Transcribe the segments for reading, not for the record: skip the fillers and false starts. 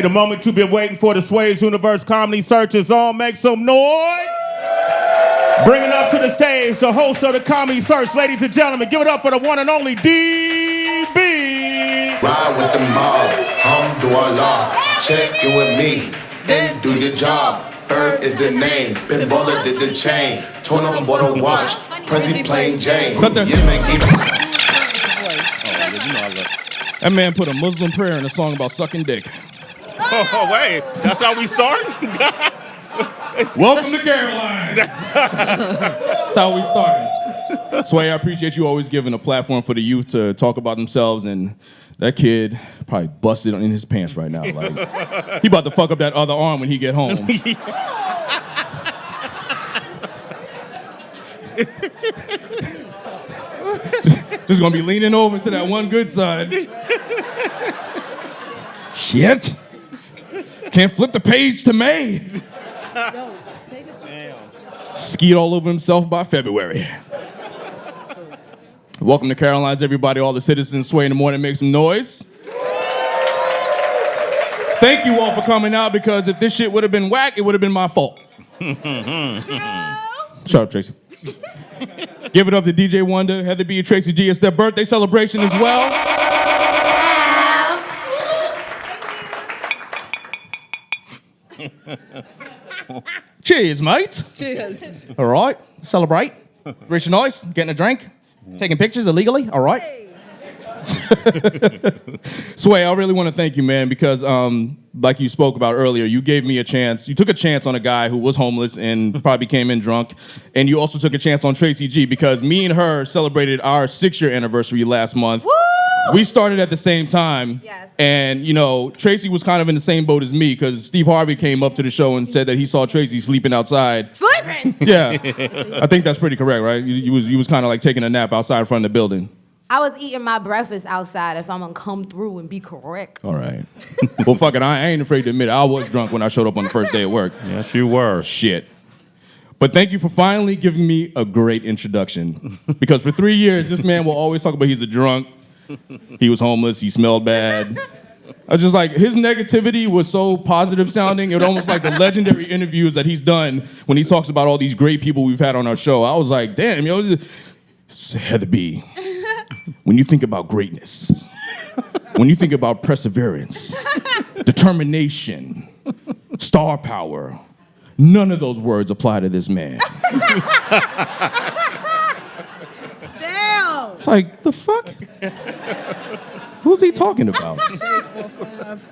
The moment you've been waiting for, the Sway's Universe Comedy Search is on. Make some noise. Bringing up to the stage the host of the Comedy Search, ladies and gentlemen, give it up for the one and only DB. Ride with the mob, alhamdulillah. Check in with me, then do your job. Ferg is the name, Ben Baller did the chain. Torn up for the watch, Prezi plain Jane. That man put a Muslim prayer in a song about sucking dick. Oh, wait, that's how we start? Welcome to Caroline. That's how we started. Sway, I appreciate you always giving a platform for the youth to talk about themselves, and that kid probably busted in his pants right now. Like, he about to fuck up that other arm when he get home. Just gonna be leaning over to that one good side. Shit. Can't flip the page to May. Skied all over himself by February. Welcome to Caroline's, everybody, all the citizens. Sway in the morning, make some noise. Thank you all for coming out, because if this shit would have been whack, it would have been my fault. Shut up, Tracy. Give it up to DJ Wonder, Heather B, Tracy G. It's their birthday celebration as well. Cheers, mate. Cheers. All right, celebrate. Rich and nice, getting a drink, taking pictures illegally. All right. Hey. Sway, I really want to thank you, man, because like you spoke about earlier, you gave me a chance. You took a chance on a guy who was homeless and probably came in drunk, and you also took a chance on Tracy G, because me and her celebrated our 6-year anniversary last month. Woo! We started at the same time, yes. And, you know, Tracy was kind of in the same boat as me, because Steve Harvey came up to the show and said that he saw Tracy sleeping outside. Sleeping? Yeah. I think that's pretty correct, right? You was kind of like taking a nap outside in front of the building. I was eating my breakfast outside, if I'm gonna come through and be correct. All right. Well, fuck it, I ain't afraid to admit it. I was drunk when I showed up on the first day of work. Yes, you were. Shit. But thank you for finally giving me a great introduction. Because for 3 years, this man will always talk about he's a drunk, he was homeless, he smelled bad. I was just like, his negativity was so positive sounding. It was almost like the legendary interviews that he's done when he talks about all these great people we've had on our show. I was like, damn, yo, Heather B. When you think about greatness, when you think about perseverance, determination, star power, none of those words apply to this man. Damn! It's like, the fuck? Who's he talking about?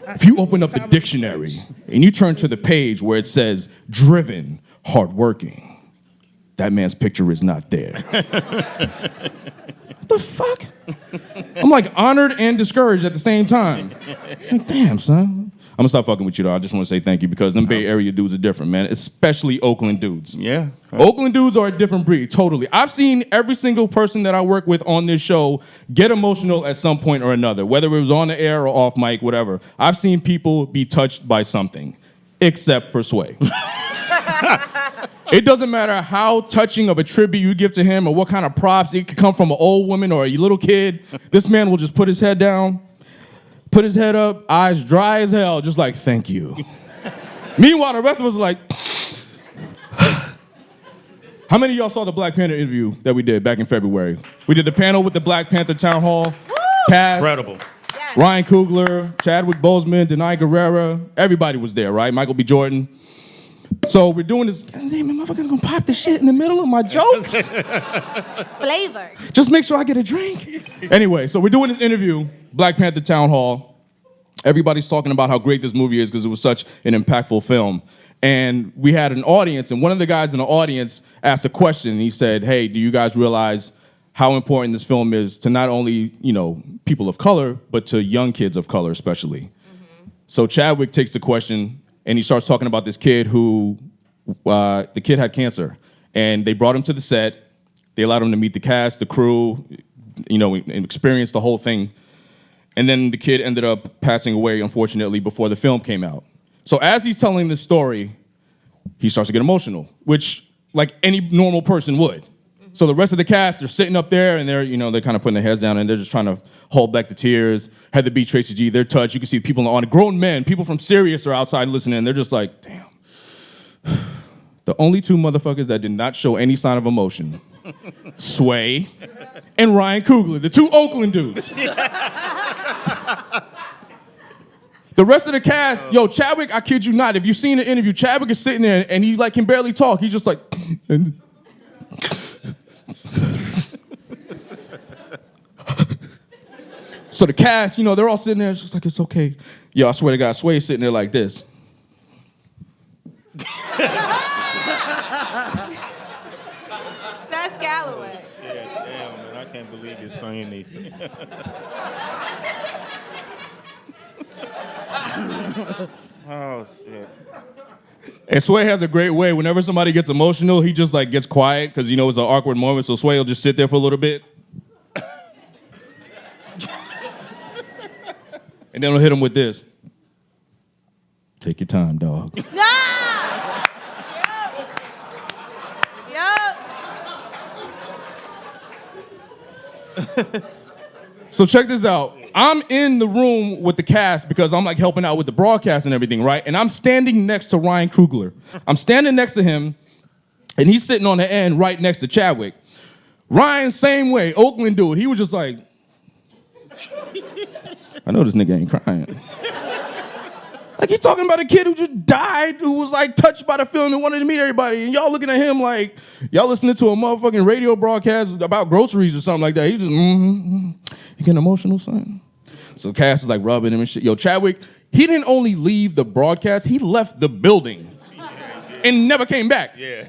If you open up the dictionary and you turn to the page where it says driven, hardworking, that man's picture is not there. What the fuck? I'm like honored and discouraged at the same time. Like, damn, son. I'm gonna stop fucking with you though. I just want to say thank you, because them Bay Area dudes are different, man. Especially Oakland dudes. Yeah. Oakland dudes are a different breed, totally. I've seen every single person that I work with on this show get emotional at some point or another, whether it was on the air or off mic, whatever. I've seen people be touched by something, except for Sway. It doesn't matter how touching of a tribute you give to him or what kind of props. It could come from an old woman or a little kid. This man will just put his head down, put his head up, eyes dry as hell, just like, thank you. Meanwhile, the rest of us are like, how many of y'all saw the Black Panther interview that we did back in February? We did the panel with the Black Panther Town Hall. Cast, Incredible. Yes. Ryan Coogler, Chadwick Boseman, Denai Guerrera. Everybody was there, right? Michael B. Jordan. So we're doing this. Damn, motherfucker gonna pop this shit in the middle of my joke. Flavor. Just make sure I get a drink. Anyway, so we're doing this interview, Black Panther Town Hall. Everybody's talking about how great this movie is because it was such an impactful film. And we had an audience, and one of the guys in the audience asked a question. And he said, hey, do you guys realize how important this film is to not only, you know, people of color, but to young kids of color especially? Mm-hmm. So Chadwick takes the question, and he starts talking about this kid who, the kid had cancer. And they brought him to the set. They allowed him to meet the cast, the crew, you know, and experience the whole thing. And then the kid ended up passing away, unfortunately, before the film came out. So as he's telling this story, he starts to get emotional, which, like any normal person would. Mm-hmm. So the rest of the cast, they're sitting up there and they're kind of putting their heads down and they're just trying to hold back the tears. Had the beat Tracy G, they're touched. You can see people on it. Grown men, people from Sirius are outside listening. They're just like, damn. The only two motherfuckers that did not show any sign of emotion, Sway and Ryan Coogler, the two Oakland dudes. The rest of the cast, yo, Chadwick, I kid you not, if you've seen the interview, Chadwick is sitting there and he like can barely talk. He's just like, so the cast, they're all sitting there, it's just like, it's okay. Yo, I swear to God, Sway's sitting there like this. That's Calloway. Yeah, damn, man, I can't believe you're saying these things. Oh, shit. And Sway has a great way. Whenever somebody gets emotional, he just like gets quiet because it's an awkward moment. So Sway will just sit there for a little bit. And then he'll hit him with this. Take your time, dog. Nah! Yup. So check this out. I'm in the room with the cast because I'm like helping out with the broadcast and everything, right? And I'm standing next to Ryan Coogler. I'm standing next to him, and he's sitting on the end right next to Chadwick. Ryan, same way, Oakland dude. He was just like, I know this nigga ain't crying. Like he's talking about a kid who just died, who was like touched by the film and wanted to meet everybody. And y'all looking at him like, y'all listening to a motherfucking radio broadcast about groceries or something like that. He just, you getting emotional, son? So Cass is like rubbing him and shit. Yo, Chadwick, he didn't only leave the broadcast, he left the building and never came back. Yeah.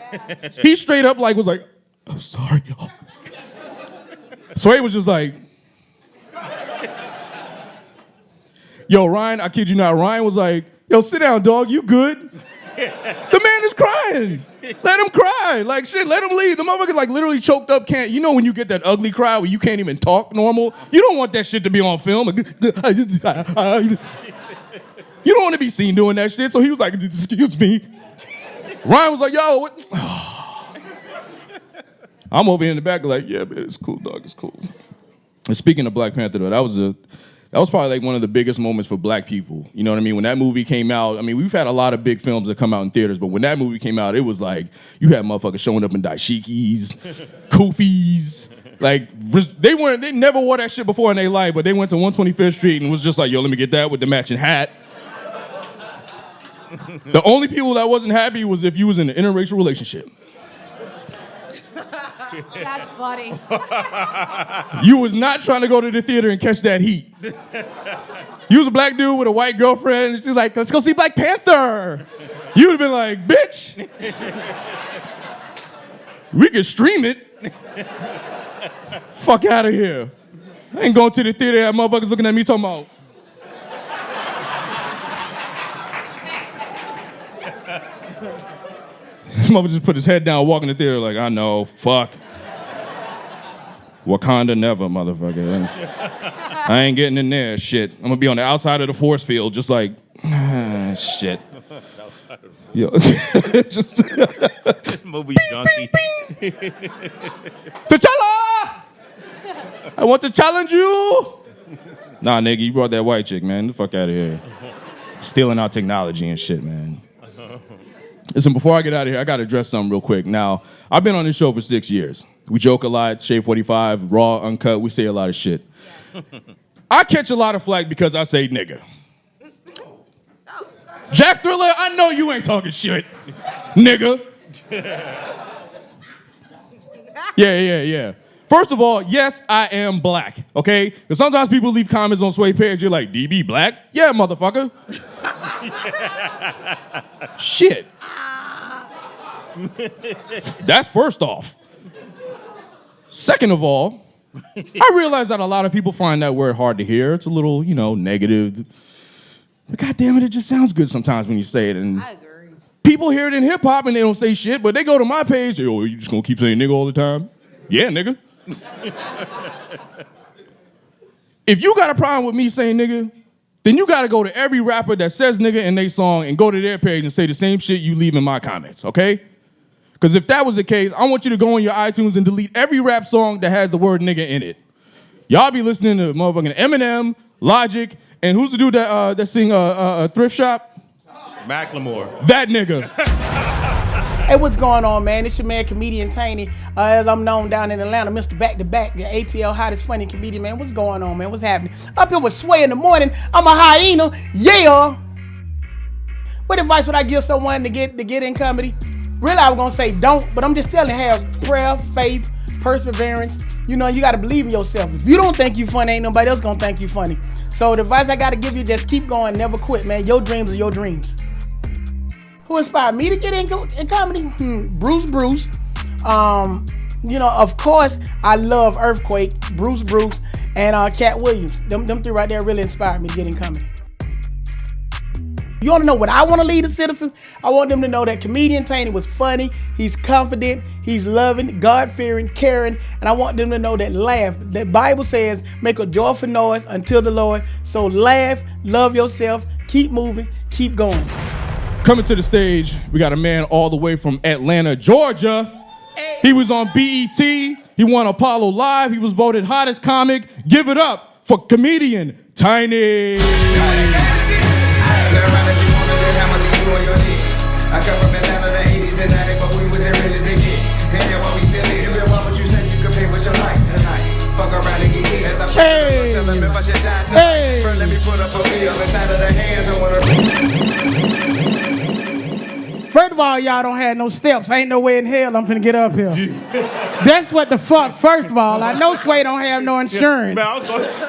He straight up like was like, I'm sorry, y'all. Sway was just like, yo, Ryan, I kid you not, Ryan was like, yo, sit down, dog, you good? The man is crying. Let him cry. Like, shit, let him leave. The motherfucker, like, literally choked up, can't, when you get that ugly cry where you can't even talk normal? You don't want that shit to be on film. You don't want to be seen doing that shit. So he was like, excuse me. Ryan was like, yo, what? I'm over here in the back like, yeah, man, it's cool, dog, it's cool. And speaking of Black Panther, though, that was probably like one of the biggest moments for black people. You know what I mean? When that movie came out, I mean, we've had a lot of big films that come out in theaters, but when that movie came out, it was like, you had motherfuckers showing up in dashikis, kufis. Like, they never wore that shit before in their life, but they went to 125th Street and was just like, yo, let me get that with the matching hat. The only people that wasn't happy was if you was in an interracial relationship. That's funny. You was not trying to go to the theater and catch that heat. You was a black dude with a white girlfriend, and she's like, let's go see Black Panther. You would have been like, bitch, we can stream it. Fuck out of here. I ain't going to the theater, have motherfuckers looking at me talking about. Mother just put his head down, walking the theater like, I know, fuck. Wakanda never, motherfucker. I ain't getting in there, shit. I'm gonna be on the outside of the force field, just like, shit. Yo, just Movie junkie. T'Challa! I want to challenge you. Nah, nigga, you brought that white chick, man. Get the fuck out of here. Stealing our technology and shit, man. Listen, before I get out of here, I got to address something real quick. Now, I've been on this show for 6 years. We joke a lot, Shade 45, Raw, Uncut, we say a lot of shit. I catch a lot of flack because I say nigga. Jack Thriller, I know you ain't talking shit, nigga. Yeah. First of all, yes, I am black, okay? Because sometimes people leave comments on Sway page, you're like, DB black? Yeah, motherfucker. Shit. That's first off. Second of all, I realize that a lot of people find that word hard to hear. It's a little, negative. But God damn it just sounds good sometimes when you say it. And I agree. people hear it in hip hop and they don't say shit, but they go to my page, oh, you just gonna keep saying nigga all the time? Yeah, nigga. If you got a problem with me saying nigga, then you gotta go to every rapper that says nigga in their song and go to their page and say the same shit you leave in my comments, okay? Because if that was the case, I want you to go on your iTunes and delete every rap song that has the word nigga in it. Y'all be listening to motherfucking Eminem, Logic, and who's the dude that sing Thrift Shop? Macklemore. That nigga. Hey, what's going on, man? It's your man, Comedian Taney. As I'm known down in Atlanta, Mr. Back to Back, the ATL hottest funny comedian, man. What's going on, man? What's happening? Up here with Sway in the morning. I'm a hyena. Yeah. What advice would I give someone to get in comedy? Really, I was gonna say don't, but I'm just telling you, have prayer, faith, perseverance. You know, you gotta believe in yourself. If you don't think you funny, ain't nobody else gonna think you funny. So the advice I gotta give you, just keep going, never quit, man. Your dreams are your dreams. Who inspired me to get in comedy? Bruce. You know, of course, I love Earthquake, Bruce, and Cat Williams. Them three right there really inspired me to get in comedy. You want to know what I want to lead the citizens? I want them to know that Comedian Taney was funny, he's confident, he's loving, God-fearing, caring, and I want them to know that laugh. The Bible says, make a joyful noise until the Lord. So laugh, love yourself, keep moving, keep going. Coming to the stage, we got a man all the way from Atlanta, Georgia. Hey. He was on BET. He won Apollo Live. He was voted hottest comic. Give it up for comedian Tiny. I come from Atlanta, the 80s and 90s, but we was as real as it get. And then what we still here, you what would you say you could pay with your life tonight? Fuck around and get hit. As I tell them if I should die tonight. First, let me put up a meal inside of the hands and First of all, y'all don't have no steps. Ain't no way in hell I'm finna get up here. That's what the fuck. First of all, I know Sway don't have no insurance.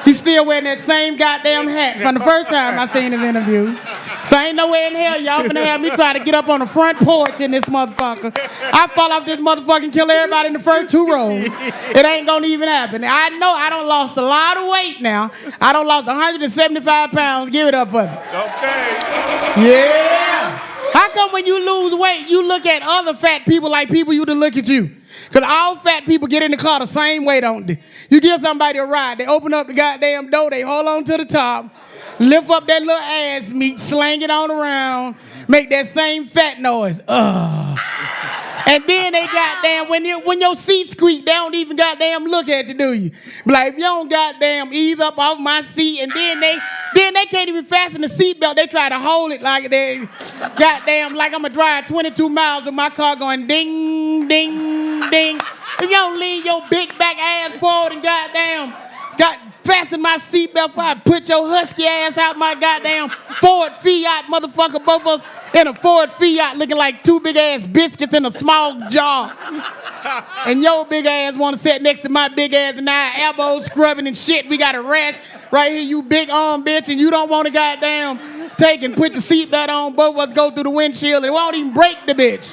He's still wearing that same goddamn hat from the first time I seen his interview. So ain't no way in hell y'all finna have me try to get up on the front porch in this motherfucker. I fall off this motherfucker and kill everybody in the first 2 rows. It ain't gonna even happen. I know I done lost a lot of weight now. I done lost 175 pounds. Give it up for me. Okay. Yeah. How come when you lose weight, you look at other fat people like people used to look at you? Because all fat people get in the car the same way, don't they? You give somebody a ride, they open up the goddamn door, they hold on to the top, lift up that little ass meat, slang it on around, make that same fat noise. And then they goddamn, when your seat squeak, they don't even goddamn look at you, do you? But like, if you don't goddamn ease up off my seat, and then they can't even fasten the seatbelt. They try to hold it like they goddamn, like I'm gonna drive 22 miles with my car going ding, ding, ding. If you don't lean your big back ass forward and goddamn fasten my seatbelt before I put your husky ass out my goddamn Ford Fiat, motherfucker, both of us in a Ford Fiat looking like 2 big ass biscuits in a small jar. And your big ass wanna sit next to my big ass and our elbows scrubbing and shit. We got a rash right here, you big arm bitch, and you don't wanna goddamn take and put the seatbelt on, both of us go through the windshield and it won't even break the bitch.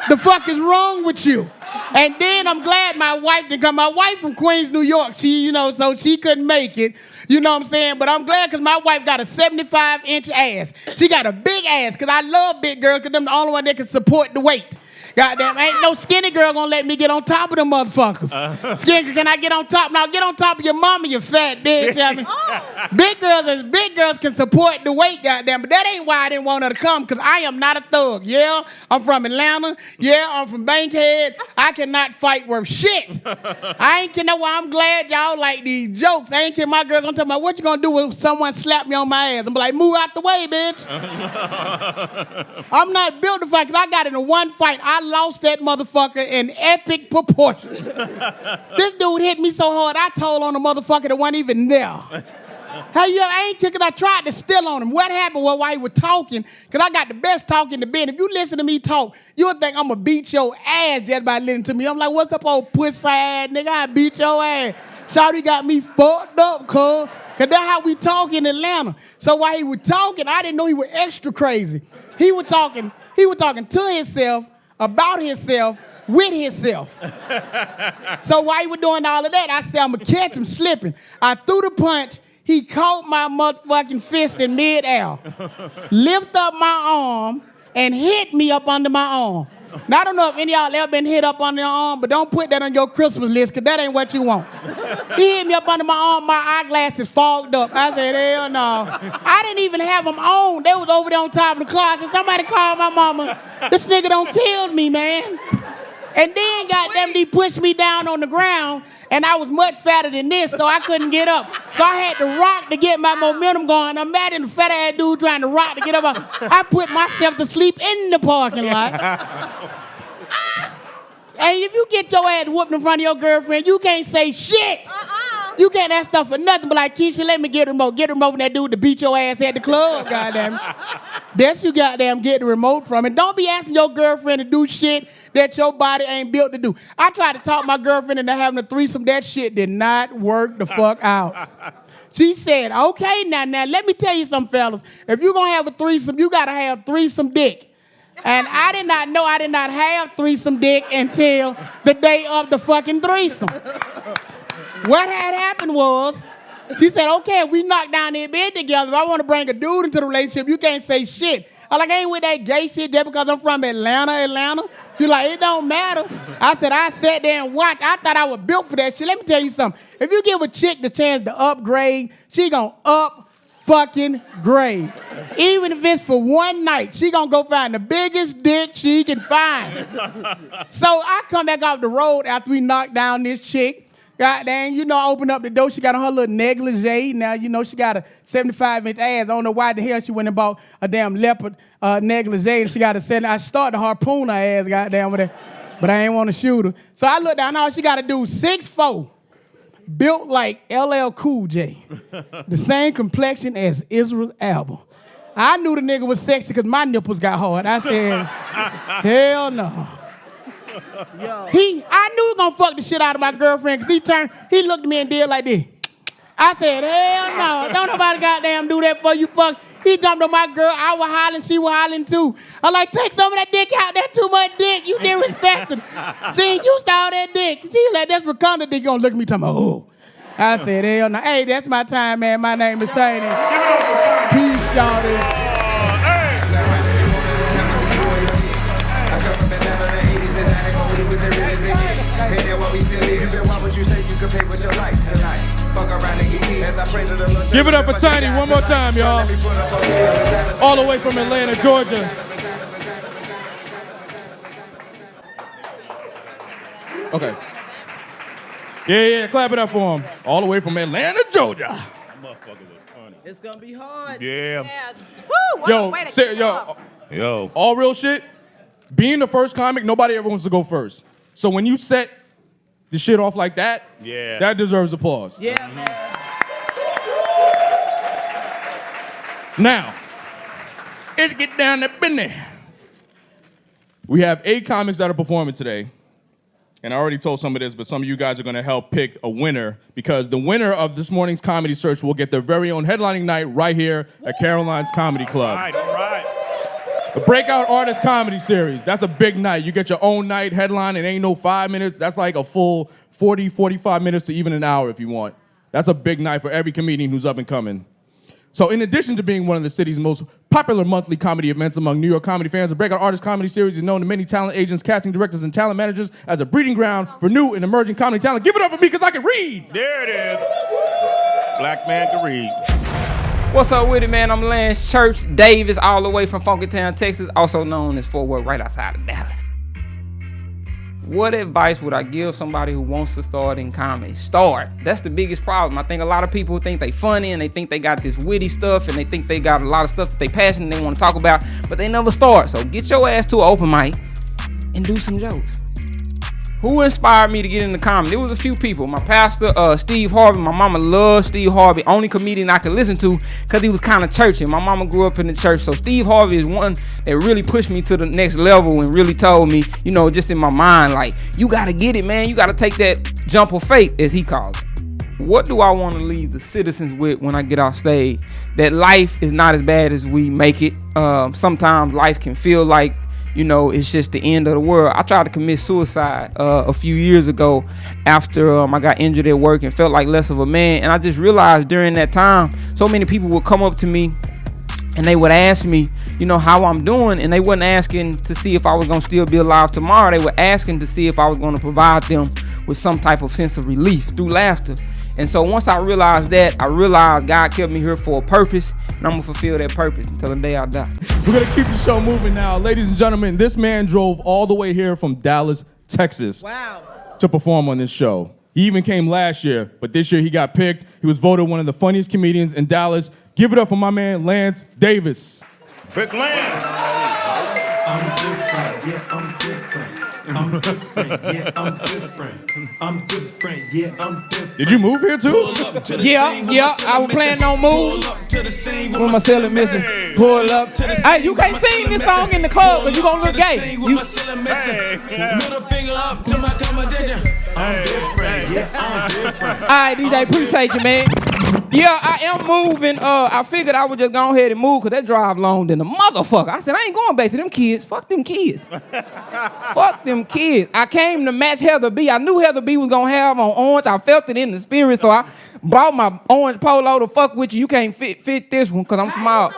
The fuck is wrong with you? And then I'm glad my wife didn't come. My wife from Queens, New York, so she couldn't make it. You know what I'm saying? But I'm glad because my wife got a 75-inch ass. She got a big ass because I love big girls because them the only one that can support the weight. Goddamn, ain't no skinny girl gonna let me get on top of them motherfuckers. Skinny, can I get on top? Now get on top of your mama, you fat bitch. I mean, big girls can support the weight, goddamn. But that ain't why I didn't want her to come, because I am not a thug. Yeah, I'm from Atlanta. Yeah, I'm from Bankhead. I cannot fight worth shit. I ain't know why. I'm glad y'all like these jokes. I ain't care. My girl gonna tell me, what you gonna do if someone slap me on my ass? I'm like, move out the way, bitch. I'm not built to fight, because I got into one fight. I lost that motherfucker in epic proportions. This dude hit me so hard, I told on the motherfucker that wasn't even there. I ain't kicking, I tried to steal on him. What happened was while he was talking, because I got the best talk in the bed. If you listen to me talk, you'll think I'm going to beat your ass just by listening to me. I'm like, what's up, old pussy ass nigga? I beat your ass. Shawty got me fucked up, cuz. Because that's how we talk in Atlanta. So while he was talking, I didn't know he was extra crazy. He was talking to himself, about himself, with himself. So while he was doing all of that, I said, I'm going to catch him slipping. I threw the punch. He caught my motherfucking fist in mid-air, lift up my arm, and hit me up under my arm. Now, I don't know if any of y'all ever been hit up on their arm, but don't put that on your Christmas list, because that ain't what you want. He hit me up under my arm, my eyeglasses fogged up. I said, hell no. I didn't even have them on. They was over there on top of the car. I said, somebody call my mama. This nigga done killed me, man. And then, goddamn, he pushed me down on the ground, and I was much fatter than this, so I couldn't get up. So I had to rock to get my momentum going. I'm mad at the fat-ass dude trying to rock to get up. I put myself to sleep in the parking lot. And if you get your ass whooped in front of your girlfriend, you can't say shit. You can't ask stuff for nothing, but like, Keisha, let me get the remote. Get the remote from that dude to beat your ass at the club, goddamn. That's you goddamn get the remote from. And don't be asking your girlfriend to do shit that your body ain't built to do. I tried to talk my girlfriend into having a threesome. That shit did not work the fuck out. She said, okay, now, let me tell you something, fellas. If you're going to have a threesome, you got to have threesome dick. And I did not know I did not have threesome dick until the day of the fucking threesome. What had happened was, she said, okay, if we knock down their bed together, if I want to bring a dude into the relationship, you can't say shit. I'm like, I ain't with that gay shit just because I'm from Atlanta. She's like, it don't matter. I said, I sat there and watched. I thought I was built for that shit. Let me tell you something. If you give a chick the chance to upgrade, she gonna up fucking grade. Even if it's for one night, she gonna go find the biggest dick she can find. So I come back off the road after we knocked down this chick. Goddamn, you know, I opened up the door. She got on her little negligee. Now, you know, she got a 75-inch ass. I don't know why the hell she went and bought a damn leopard negligee. And she got a 7. I started to harpoon her ass, goddamn, with that. But I ain't want to shoot her. So I looked down. All she got to do 6'4", built like LL Cool J. The same complexion as Israel Alba. I knew the nigga was sexy because my nipples got hard. I said, hell no. I knew he was gonna fuck the shit out of my girlfriend because he looked at me and did like this. I said, hell no, don't nobody goddamn do that for you, fuck. He jumped on my girl, I was hollering, she was hollering too. I like, take some of that dick out, that's too much dick, you disrespected. She ain't used to all that dick. She like, that's Wakanda dick, you gonna look at me talking about, oh. I said, hell no. Hey, that's my time, man, my name is Tiny. Peace, y'all. Give it up for Tiny one more time, y'all. All the way from Atlanta, Georgia. Okay. Yeah, clap it up for him. All the way from Atlanta, Georgia. It's gonna be hard. Yeah. Woo, Yo. All real shit. Being the first comic, nobody ever wants to go first. So when you set the shit off like that, that deserves applause. Yeah, man. Now, let's get down to business. We have 8 comics that are performing today. And I already told some of this, but some of you guys are going to help pick a winner because the winner of this morning's Comedy Search will get their very own headlining night right here at Caroline's Comedy Club. All right. The Breakout Artist Comedy Series. That's a big night. You get your own night headline. It ain't no 5 minutes. That's like a full 40, 45 minutes to even an hour if you want. That's a big night for every comedian who's up and coming. So in addition to being one of the city's most popular monthly comedy events among New York comedy fans, the Breakout Artist Comedy Series is known to many talent agents, casting directors, and talent managers as a breeding ground for new and emerging comedy talent. Give it up for me because I can read. There it is. Black man can read. What's up with it, man? I'm Lance Church Davis, all the way from Funkytown, Texas, also known as Fort Worth, right outside of Dallas. What advice would I give somebody who wants to start in comedy? Start. That's the biggest problem. I think a lot of people think they funny and they think they got this witty stuff and they think they got a lot of stuff that they passionate and they want to talk about, but they never start. So get your ass to an open mic and do some jokes. Who inspired me to get into comedy? There was a few people. My pastor, Steve Harvey. My mama loved Steve Harvey. Only comedian I could listen to because he was kind of churchy. My mama grew up in the church. So Steve Harvey is one that really pushed me to the next level and really told me, you know, just in my mind, like, you got to get it, man. You got to take that jump of faith, as he calls it. What do I want to leave the citizens with when I get off stage? That life is not as bad as we make it. Sometimes life can feel like, you know, it's just the end of the world. I tried to commit suicide a few years ago after I got injured at work and felt like less of a man. And I just realized during that time, so many people would come up to me And they would ask me, you know, how I'm doing, and they wasn't asking to see if I was gonna still be alive tomorrow. They were asking to see if I was gonna provide them with some type of sense of relief through laughter. And so once I realized that, I realized God kept me here for a purpose, and I'm gonna fulfill that purpose until the day I die. We're gonna keep the show moving now. Ladies and gentlemen, this man drove all the way here from Dallas, Texas to perform on this show. He even came last year, but this year he got picked. He was voted one of the funniest comedians in Dallas. Give it up for my man, Lance Davis. Big Lance. I'm different, yeah, I'm different. I'm different, yeah, I'm different. I'm different, yeah, I'm different. Did you move here too? Yeah, I was planning on moving. With my ceiling missing. Pull up to the scene. Hey, you can't sing this song in the club because you gonna look gay. Middle finger up to my competition. I'm different, yeah, I'm different. All right, DJ, appreciate you, man. Yeah, I am moving. I figured I would just go ahead and move because that drive long than a motherfucker. I said, I ain't going back to them kids. Fuck them kids. Fuck them kids. I came to match Heather B. I knew Heather B was going to have on orange. I felt it in the spirit, so I brought my orange polo to fuck with you. You can't fit this one because I'm small.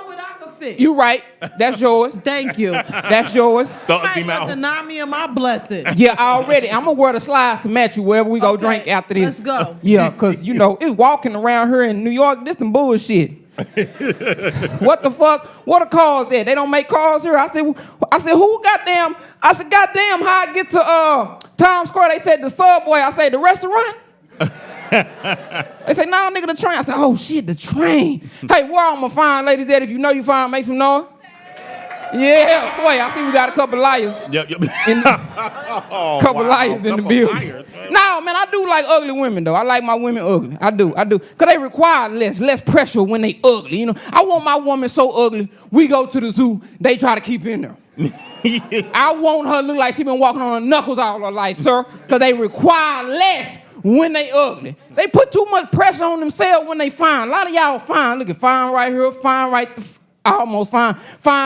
You right. That's yours. Thank you. That's yours. So You might deny me of my blessing. Yeah, already. I'm going to wear the slides to match you wherever we go drink after this. Let's go. Yeah, because, you know, it's walking around here in New York. This some bullshit. What the fuck? What are cars there? They don't make cars here. I said, who goddamn? I said, goddamn, how I get to Times Square? They said the Subway. I say, the restaurant? They say, no, nigga, the train. I said, oh, shit, the train. Hey, where all my fine ladies at? If you know you fine, make some noise. Yeah, boy, I see we got a couple liars. Yep. Couple liars in the building. No, man, I do like ugly women, though. I like my women ugly. I do. Because they require less pressure when they ugly, you know. I want my woman so ugly, we go to the zoo, they try to keep in there. I want her to look like she been walking on her knuckles all her life, sir, because they require less when they ugly. They put too much pressure on themselves when they fine. A lot of y'all fine. Look at fine right here, fine right almost fine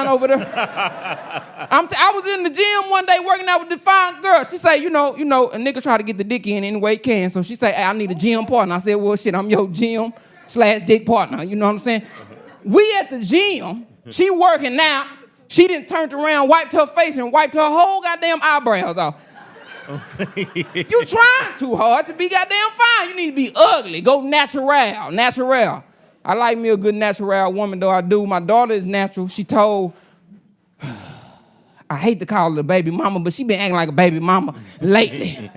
over there. I was in the gym one day working out with the fine girl. She say, you know, a nigga try to get the dick in any way he can. So she say, hey, I need a gym partner. I said, well, shit, I'm your gym/dick partner. You know what I'm saying? We at the gym. She working out. She didn't turn around, wiped her face, and wiped her whole goddamn eyebrows off. You trying too hard to be goddamn fine. You need to be ugly. Go natural. I like me a good natural woman, though I do. My daughter is natural. She told, I hate to call her a baby mama, but she been acting like a baby mama lately.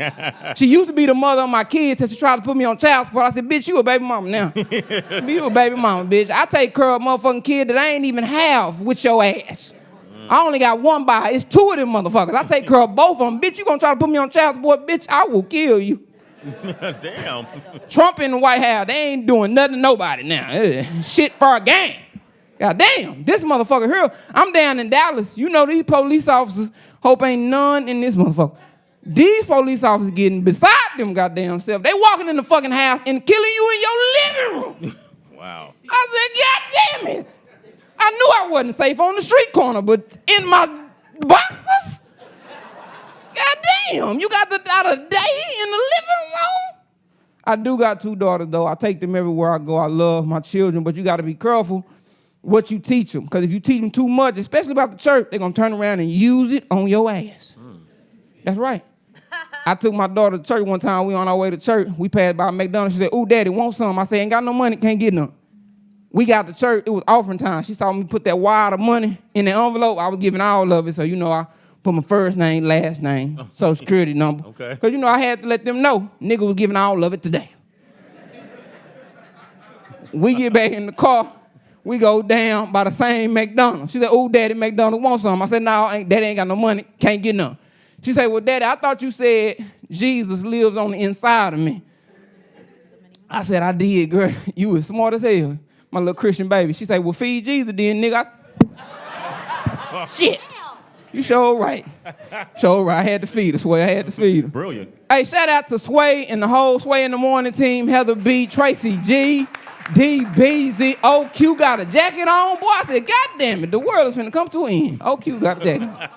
She used to be the mother of my kids till she tried to put me on child support. I said, bitch, you a baby mama now. You a baby mama, bitch. I take care of a motherfucking kid that I ain't even have with your ass. I only got one by. It's two of them motherfuckers. I take care of both of them. Bitch, you gonna try to put me on child support? Bitch, I will kill you. Damn. Trump in the White House, they ain't doing nothing to nobody now. Shit for a gang. God damn, this motherfucker here, I'm down in Dallas. You know these police officers, hope ain't none in this motherfucker. These police officers getting beside them goddamn self. They walking in the fucking house and killing you in your living room. Wow. I said, God damn it. I knew I wasn't safe on the street corner, but in my boxers? God damn, you got the day in the living room? I do got two daughters, though. I take them everywhere I go. I love my children, but you got to be careful what you teach them. Because if you teach them too much, especially about the church, they're going to turn around and use it on your ass. That's right. I took my daughter to church one time. We on our way to church. We passed by McDonald's. She said, ooh, daddy, want some? I said, ain't got no money, can't get none. We got to church. It was offering time. She saw me put that wad of money in the envelope. I was giving all of it. So, you know, I put my first name, last name, social security number. Okay. Because, you know, I had to let them know nigga was giving all of it today. We get back in the car. We go down by the same McDonald's. She said, oh, daddy, McDonald's want some. I said, no, daddy ain't got no money. Can't get none. She said, well, daddy, I thought you said Jesus lives on the inside of me. I said, I did, girl. You was smart as hell. My little Christian baby. She said, well, feed Jesus then, nigga. Shit. You sure right. Sure right. I had to feed her, Sway. I had to feed her. Brilliant. Hey, shout out to Sway and the whole Sway in the Morning team. Heather B, Tracy G, D, B, Z. OQ got a jacket on. Boy, I said, God damn it. The world is finna come to an end. OQ got a jacket.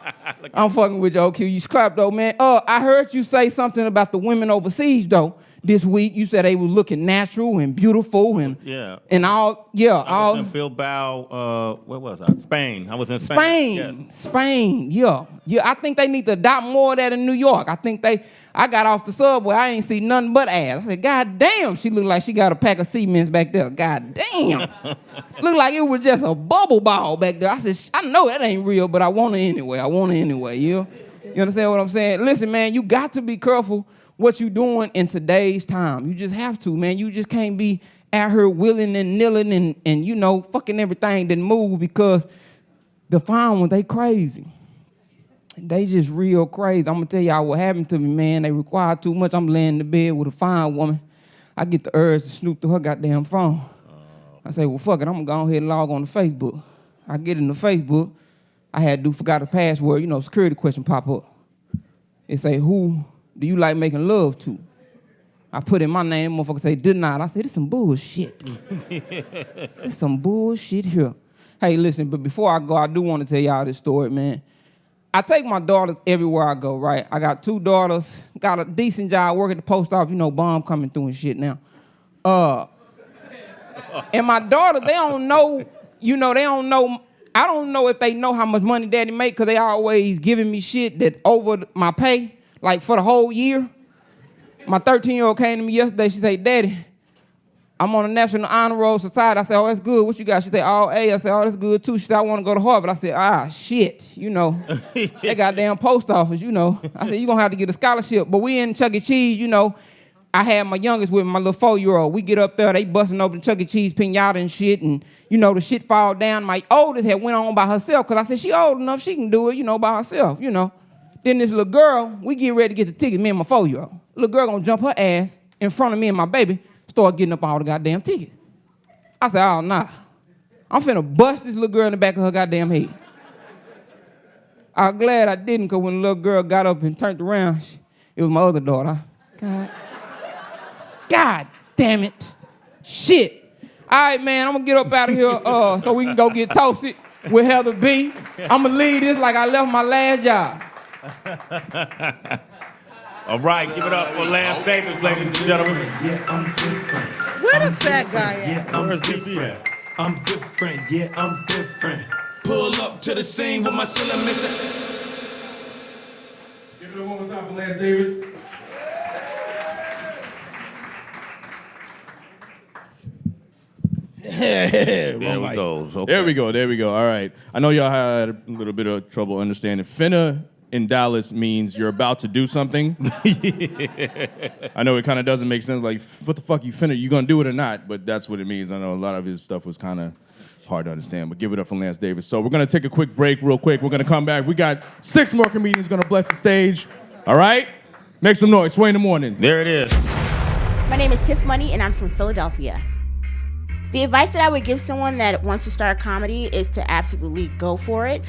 I'm fucking with you, OQ. You scrapped, though, man. I heard you say something about the women overseas, though. this week. You said they were looking natural and beautiful and all. I was in Bilbao. Where was I? Spain. I was in Spain. Spain. Yeah. I think they need to adopt more of that in New York. I got off the subway. I ain't see nothing but ass. I said, God damn, she looked like she got a pack of cements back there. God damn. Looked like it was just a bubble ball back there. I said, I know that ain't real, but I want it anyway. You understand what I'm saying? Listen, man, you got to be careful what you doing in today's time. You just have to, man. You just can't be out here willing and nilling and fucking everything that move, because the fine ones, they crazy. They just real crazy. I'm gonna tell y'all what happened to me, man. They require too much. I'm laying in the bed with a fine woman. I get the urge to snoop through her goddamn phone. I say, well, fuck it. I'm gonna go ahead and log on to Facebook. I get into Facebook. I forgot the password. Security question pop up. It say, who do you like making love to? I put in my name. Motherfucker say, did not. I said, this some bullshit. This some bullshit here. Hey, listen, but before I go, I do want to tell y'all this story, man. I take my daughters everywhere I go, right? I got 2 daughters, got a decent job, work at the post office, bomb coming through and shit now. And my daughter, they don't know, I don't know if they know how much money daddy make, because they always giving me shit that's over my pay, like for the whole year. My 13-year-old came to me yesterday, she said, Daddy, I'm on the National Honor Roll Society. I said, oh, that's good. What you got? She said, all A. I said, oh, that's good too. She said, I want to go to Harvard. I said, shit, they goddamn post office, I said, you're going to have to get a scholarship. But we in Chuck E. Cheese, I had my youngest with me, my little 4-year-old. We get up there, they busting open Chuck E. Cheese pinata and shit, and, the shit fall down. My oldest had went on by herself, because I said, she old enough, she can do it, by herself, Then this little girl, we get ready to get the ticket, me and my 4-year-old. Little girl gonna jump her ass in front of me and my baby, start getting up all the goddamn tickets. I said, oh, nah. I'm finna bust this little girl in the back of her goddamn head. I'm glad I didn't, because when the little girl got up and turned around, it was my other daughter. God damn it. Shit. All right, man, I'm gonna get up out of here so we can go get toasted with Heather B. I'm gonna leave this like I left my last job. All right, give it up for Lance Davis, ladies and gentlemen. Yeah, I'm different. Where the fat guy at? Yeah, I'm different. I'm different. Yeah, I'm different. Pull up to the scene with my cylinder missing. Give it up one more time for Lance Davis. There we go. Okay. There we go. All right. I know y'all had a little bit of trouble understanding. Finna in Dallas means you're about to do something. I know it kind of doesn't make sense. Like, what the fuck you finna? You gonna do it or not? But that's what it means. I know a lot of his stuff was kind of hard to understand. But give it up for Lance Davis. So we're gonna take a quick break, real quick. We're gonna come back. We got 6 more comedians gonna bless the stage. All right. Make some noise. Sway in the morning. There it is. My name is Tiff Money, and I'm from Philadelphia. The advice that I would give someone that wants to start comedy is to absolutely go for it.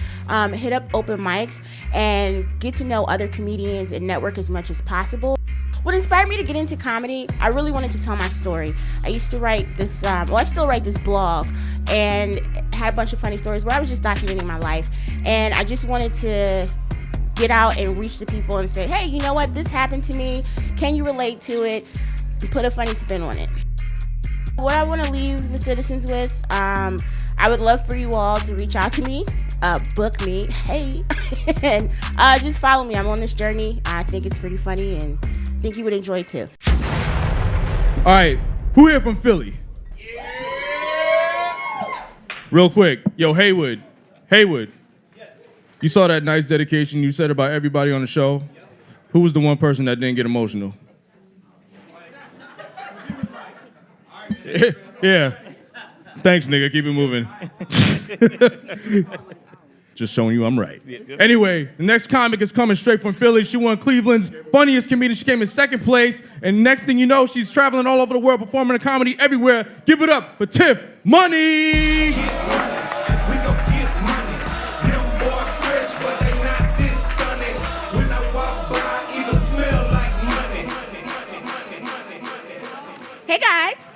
Hit up open mics and get to know other comedians and network as much as possible. What inspired me to get into comedy, I really wanted to tell my story. I used to write this, I still write this blog, and had a bunch of funny stories where I was just documenting my life. And I just wanted to get out and reach the people and say, hey, you know what, this happened to me. Can you relate to it? And put a funny spin on it. What I want to leave the citizens with, I would love for you all to reach out to me, book me, hey, and just follow me. I'm on this journey. I think it's pretty funny, and I think you would enjoy it too. All right, who here from Philly? Yeah. Real quick, yo, Haywood. Yes. You saw that nice dedication you said about everybody on the show? Yes. Who was the one person that didn't get emotional? Yeah. Thanks, nigga. Keep it moving. Just showing you I'm right. Anyway, the next comic is coming straight from Philly. She won Cleveland's funniest comedian. She came in 2nd place. And next thing you know, she's traveling all over the world, performing a comedy everywhere. Give it up for Tiff Money. Hey, guys.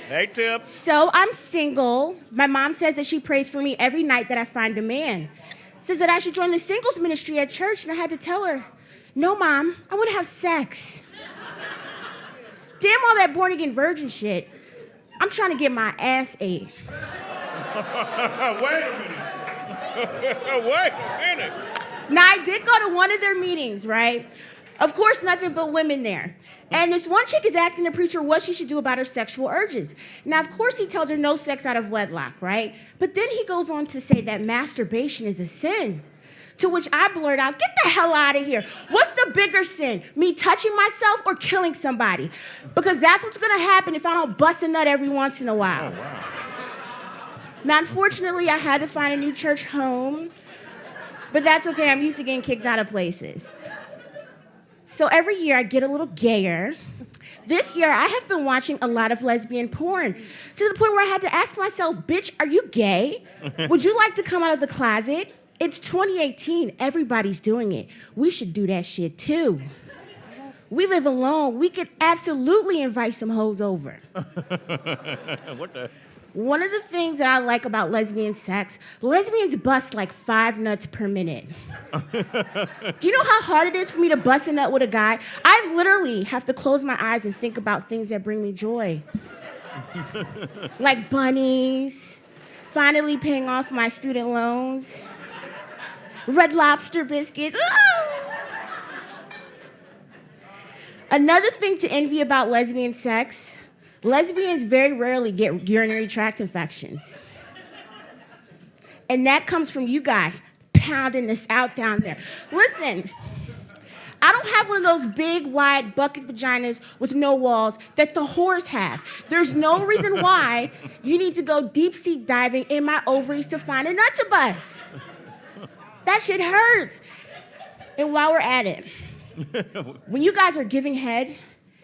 Hey, Tiff. So I'm single. My mom says that she prays for me every night that I find a man. Says that I should join the singles ministry at church, and I had to tell her, no, Mom, I want to have sex. Damn all that born again virgin shit. I'm trying to get my ass ate. Wait a minute. Now, I did go to one of their meetings, right? Of course, nothing but women there. And this one chick is asking the preacher what she should do about her sexual urges. Now, of course, he tells her no sex out of wedlock, right? But then he goes on to say that masturbation is a sin. To which I blurt out, get the hell out of here. What's the bigger sin? Me touching myself or killing somebody? Because that's what's gonna happen if I don't bust a nut every once in a while. Oh, wow. Now, unfortunately, I had to find a new church home. But that's okay, I'm used to getting kicked out of places. So every year I get a little gayer. This year I have been watching a lot of lesbian porn to the point where I had to ask myself, bitch, are you gay? Would you like to come out of the closet? It's 2018, everybody's doing it. We should do that shit too. We live alone, we could absolutely invite some hoes over. What the? One of the things that I like about lesbian sex, lesbians bust like 5 nuts per minute. Do you know how hard it is for me to bust a nut with a guy? I literally have to close my eyes and think about things that bring me joy. Like bunnies, finally paying off my student loans, Red Lobster biscuits. Ooh! Another thing to envy about lesbian sex, lesbians very rarely get urinary tract infections. And that comes from you guys pounding this out down there. Listen, I don't have one of those big, wide bucket vaginas with no walls that the whores have. There's no reason why you need to go deep sea diving in my ovaries to find a nut to bust. That shit hurts. And while we're at it, when you guys are giving head,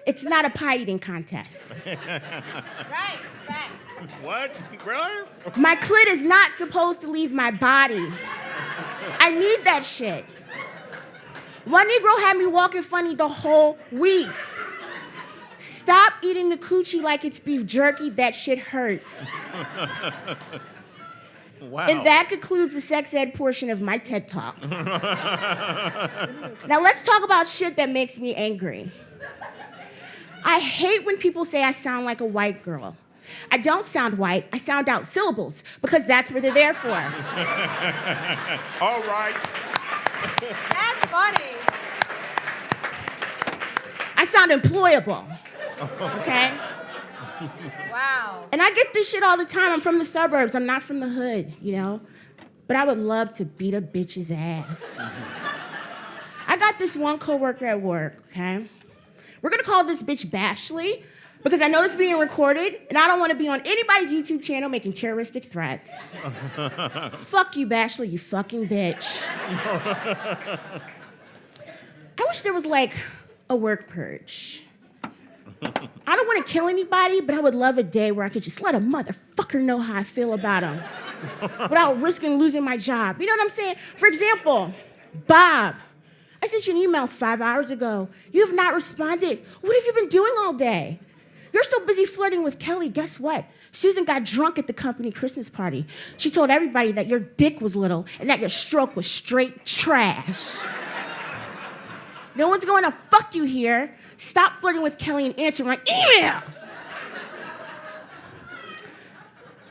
it's not a pie eating contest. Right, facts. What, brother? My clit is not supposed to leave my body. I need that shit. One Negro had me walking funny the whole week. Stop eating the coochie like it's beef jerky. That shit hurts. Wow. And that concludes the sex ed portion of my TED Talk. Now let's talk about shit that makes me angry. I hate when people say I sound like a white girl. I don't sound white, I sound out syllables, because that's what they're there for. All right. That's funny. I sound employable, okay? Wow. And I get this shit all the time. I'm from the suburbs, I'm not from the hood, you know? But I would love to beat a bitch's ass. I got this one coworker at work, okay? We're gonna call this bitch Bashley, because I know it's being recorded, and I don't wanna be on anybody's YouTube channel making terroristic threats. Fuck you, Bashley, you fucking bitch. I wish there was like a work purge. I don't wanna kill anybody, but I would love a day where I could just let a motherfucker know how I feel about him without risking losing my job. You know what I'm saying? For example, Bob. I sent you an email 5 hours ago. You have not responded. What have you been doing all day? You're so busy flirting with Kelly. Guess what? Susan got drunk at the company Christmas party. She told everybody that your dick was little and that your stroke was straight trash. No one's going to fuck you here. Stop flirting with Kelly and answer my email.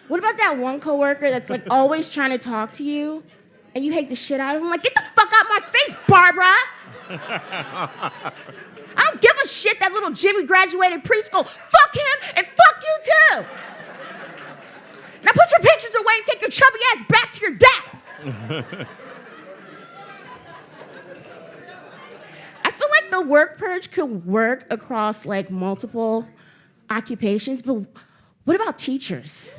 What about that one coworker that's like always trying to talk to you? And you hate the shit out of him, like, get the fuck out my face, Barbara! I don't give a shit that little Jimmy graduated preschool. Fuck him and fuck you too! Now put your pictures away and take your chubby ass back to your desk! I feel like the work purge could work across like multiple occupations, but what about teachers?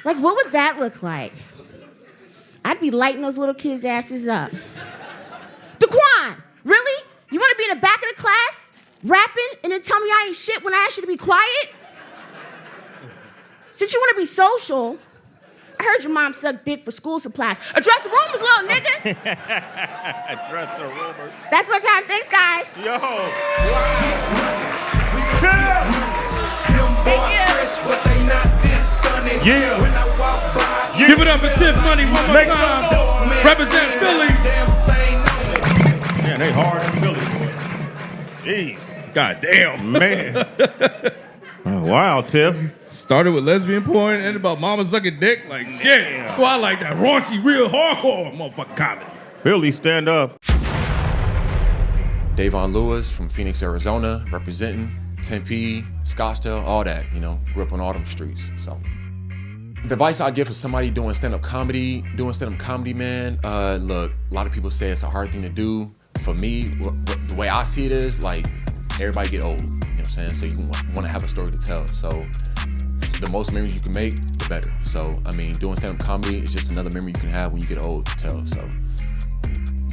Like, what would that look like? I'd be lighting those little kids' asses up. Daquan, really? You want to be in the back of the class, rapping, and then tell me I ain't shit when I ask you to be quiet? Since you want to be social, I heard your mom sucked dick for school supplies. Address the rumors, little nigga. Address the rumors. That's my time. Thanks, guys. Yo. Yeah. Give it up for Tiff Money one more time. Represent Philly. Man, they hard in Philly, boy. Jeez. God damn. Man. Oh, wow, Tiff. Started with lesbian porn, ended about mama sucking dick. Like, shit. That's why I like that raunchy, real hardcore motherfucking comedy. Philly, stand up. Davon Lewis from Phoenix, Arizona, representing Tempe, Scottsdale, all that, you know. Grew up on all them streets, so. The advice I give for somebody doing stand-up comedy, man, look, a lot of people say it's a hard thing to do. For me, the way I see it is, like, everybody get old, you know what I'm saying? So you want to have a story to tell. So the most memories you can make, the better. So, I mean, doing stand-up comedy is just another memory you can have when you get old to tell, so.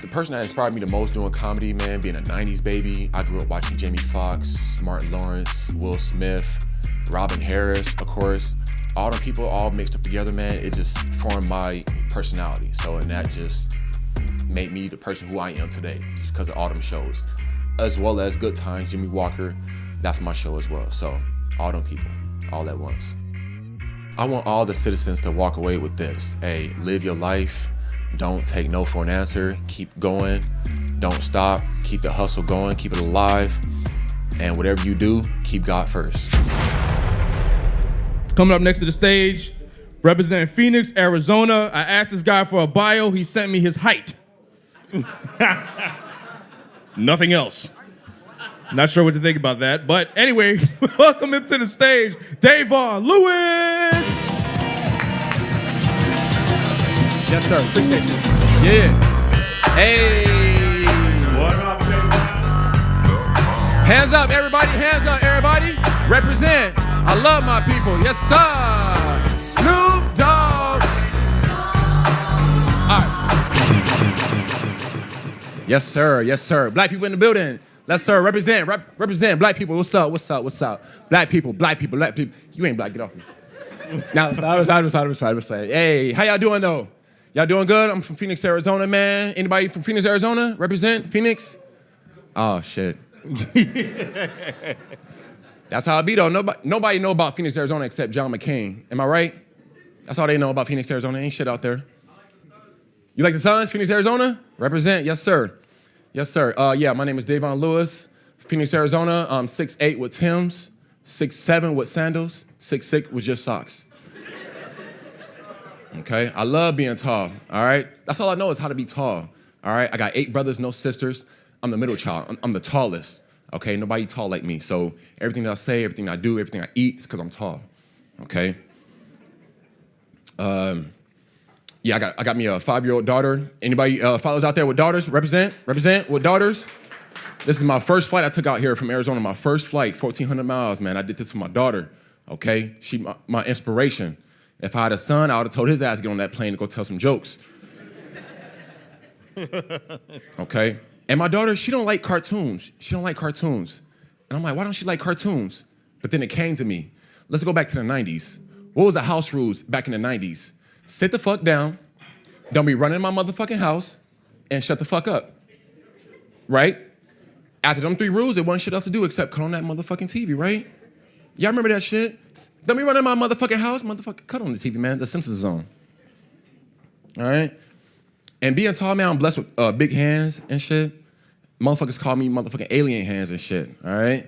The person that inspired me the most doing comedy, man, being a 90s baby, I grew up watching Jamie Foxx, Martin Lawrence, Will Smith, Robin Harris, of course. All them people all mixed up together, man, it just formed my personality. So, and that just made me the person who I am today, just because of all them shows. As well as Good Times, Jimmy Walker, that's my show as well. So, all them people, all at once. I want all the citizens to walk away with this. Hey, live your life. Don't take no for an answer. Keep going. Don't stop. Keep the hustle going. Keep it alive. And whatever you do, keep God first. Coming up next to the stage, representing Phoenix, Arizona. I asked this guy for a bio. He sent me his height. Nothing else. Not sure what to think about that. But anyway, welcome him to the stage, Davon Lewis. Yes, sir. 6 inches. Yeah. Hey. What up, baby? Hands up, everybody. Hands up, everybody. Represent. I love my people. Yes, sir. Snoop Dogg. All right. Yes, sir. Yes, sir. Black people in the building. Yes, sir. Represent. Represent. Black people. What's up? What's up? What's up? Black people. Black people. Black people. You ain't black. Get off me. Now, I was playing. Hey, how y'all doing though? Y'all doing good? I'm from Phoenix, Arizona, man. Anybody from Phoenix, Arizona? Represent Phoenix? Oh, shit. That's how I be, though. Nobody know about Phoenix, Arizona except John McCain. Am I right? That's all they know about Phoenix, Arizona. Ain't shit out there. You like the Suns, Phoenix, Arizona? Represent, yes, sir. Yes, sir. Yeah, my name is Davon Lewis, Phoenix, Arizona. I'm 6'8" with Timbs, 6'7" with sandals, 6'6" with just socks. Okay, I love being tall, all right? That's all I know is how to be tall, all right? I got 8 brothers, no sisters. I'm the middle child. I'm the tallest, okay? Nobody tall like me. So everything that I say, everything I do, everything I eat is because I'm tall, okay? Yeah, I got me a 5-year-old daughter. Anybody fathers out there with daughters? Represent with daughters. This is my first flight I took out here from Arizona. My first flight, 1,400 miles, man. I did this for my daughter, okay? She my inspiration. If I had a son, I would have told his ass to get on that plane to go tell some jokes. Okay? And my daughter, she don't like cartoons. She don't like cartoons. And I'm like, why don't she like cartoons? But then it came to me. Let's go back to the 90s. What was the house rules back in the 90s? Sit the fuck down, don't be running my motherfucking house, and shut the fuck up. Right? After them 3 rules, there wasn't shit else to do except cut on that motherfucking TV, right? Y'all remember that shit? Don't be running my motherfucking house, motherfucker, cut on the TV, man. The Simpsons is on. All right? And being tall, man, I'm blessed with big hands and shit. Motherfuckers call me motherfucking alien hands and shit, all right?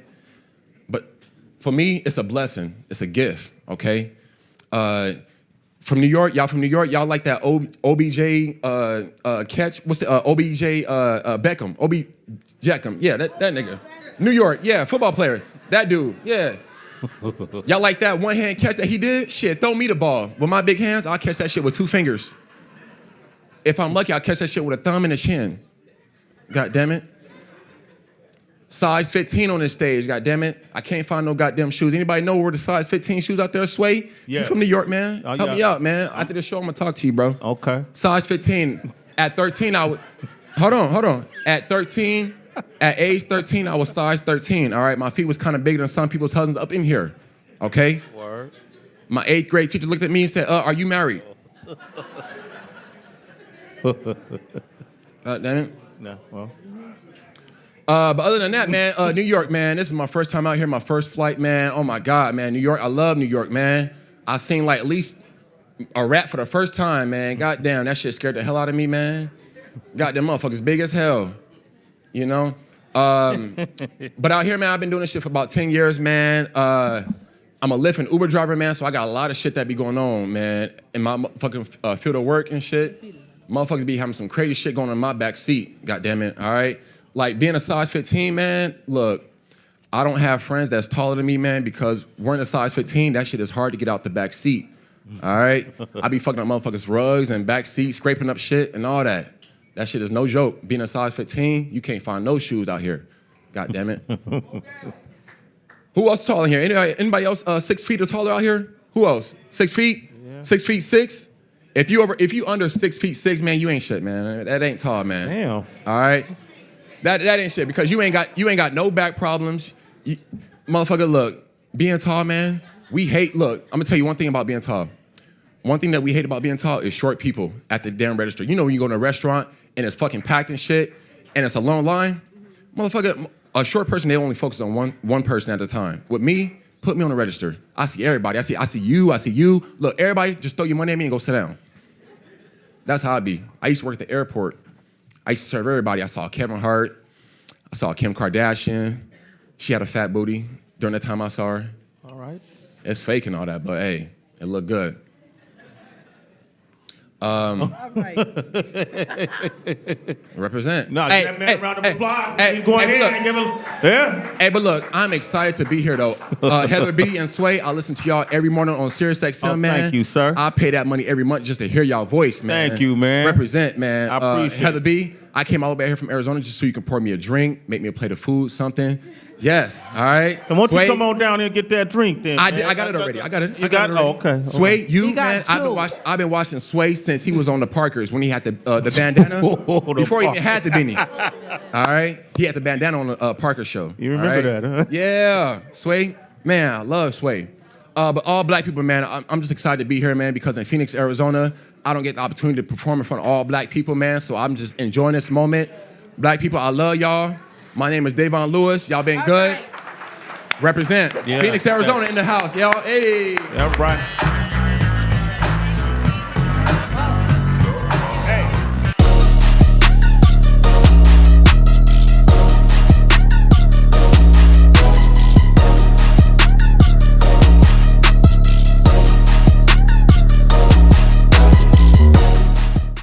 But for me, it's a blessing. It's a gift, okay? From New York, y'all like that OBJ catch? What's the OBJ Beckham? Beckham, yeah, that nigga. New York, yeah, football player. That dude, yeah. Y'all like that one-hand catch that he did? Shit, throw me the ball. With my big hands, I'll catch that shit with 2 fingers. If I'm lucky, I'll catch that shit with a thumb and a chin. God damn it. Size 15 on this stage, god damn it. I can't find no goddamn shoes. Anybody know where the size 15 shoes out there, Sway? Yeah. You from New York, man? Help me out, man. After the show, I'm gonna talk to you, bro. Okay. Size 15. At 13, I would... Hold on. At age 13, I was size 13, all right? My feet was kind of bigger than some people's husbands up in here, okay? Word. My 8th grade teacher looked at me and said, are you married? Damn it. No, well. But other than that, man, New York, man, this is my first time out here, my first flight, man. Oh my God, man, New York, I love New York, man. I seen like at least a rat for the first time, man. God damn, that shit scared the hell out of me, man. Goddamn motherfuckers big as hell, you know? But out here, man, I've been doing this shit for about 10 years, man. I'm a Lyft and Uber driver, man, so I got a lot of shit that be going on, man, in my fucking field of work and shit. Motherfuckers be having some crazy shit going on in my back seat, goddammit, all right? Like, being a size 15, man, look, I don't have friends that's taller than me, man, because wearing a size 15, that shit is hard to get out the back seat, all right? I be fucking up motherfuckers' rugs and back seats, scraping up shit and all that. That shit is no joke. Being a size 15, you can't find no shoes out here, goddammit. Who else taller here? Anybody else 6 feet or taller out here? Who else? 6 feet? Yeah. 6 feet 6? If you under 6 feet 6, man, you ain't shit, man. That ain't tall, man. Damn. All right? That ain't shit because you ain't got no back problems. Motherfucker, look, being tall, man, look, I'm gonna tell you one thing about being tall. One thing that we hate about being tall is short people at the damn register. You know when you go to a restaurant and it's fucking packed and shit, and it's a long line? Motherfucker, a short person, they only focus on one person at a time. With me, put me on the register. I see everybody. I see you. Look, everybody, just throw your money at me and go sit down. That's how I be. I used to work at the airport. I used to serve everybody. I saw Kevin Hart. I saw Kim Kardashian. She had a fat booty during the time I saw her. All right. It's fake and all that, but hey, it looked good. Represent. No, give that man a round of applause. He's going in and give him. Yeah. Hey, but look, I'm excited to be here though. Heather B and Sway, I listen to y'all every morning on SiriusXM, man. Thank you, sir. I pay that money every month just to hear y'all voice, man. Thank you, man. Represent, man. I appreciate Heather B, I came all the way here from Arizona just so you can pour me a drink, make me a plate of food, something. Yes, all right. And won't you come on down here and get that drink then? I got it already. I got it. You got it? Oh, okay. Sway, man, I've been watching Sway since he was on the Parkers when he had the bandana. Before he even had the beanie. All right? He had the bandana on the Parker show. You remember that, huh? Yeah. Sway, man, I love Sway. But all black people, man, I'm just excited to be here, man, because in Phoenix, Arizona, I don't get the opportunity to perform in front of all black people, man, so I'm just enjoying this moment. Black people, I love y'all. My name is Davon Lewis. Y'all been good. Represent. Yeah. Phoenix, Arizona in the house, y'all. Hey. Yeah, right.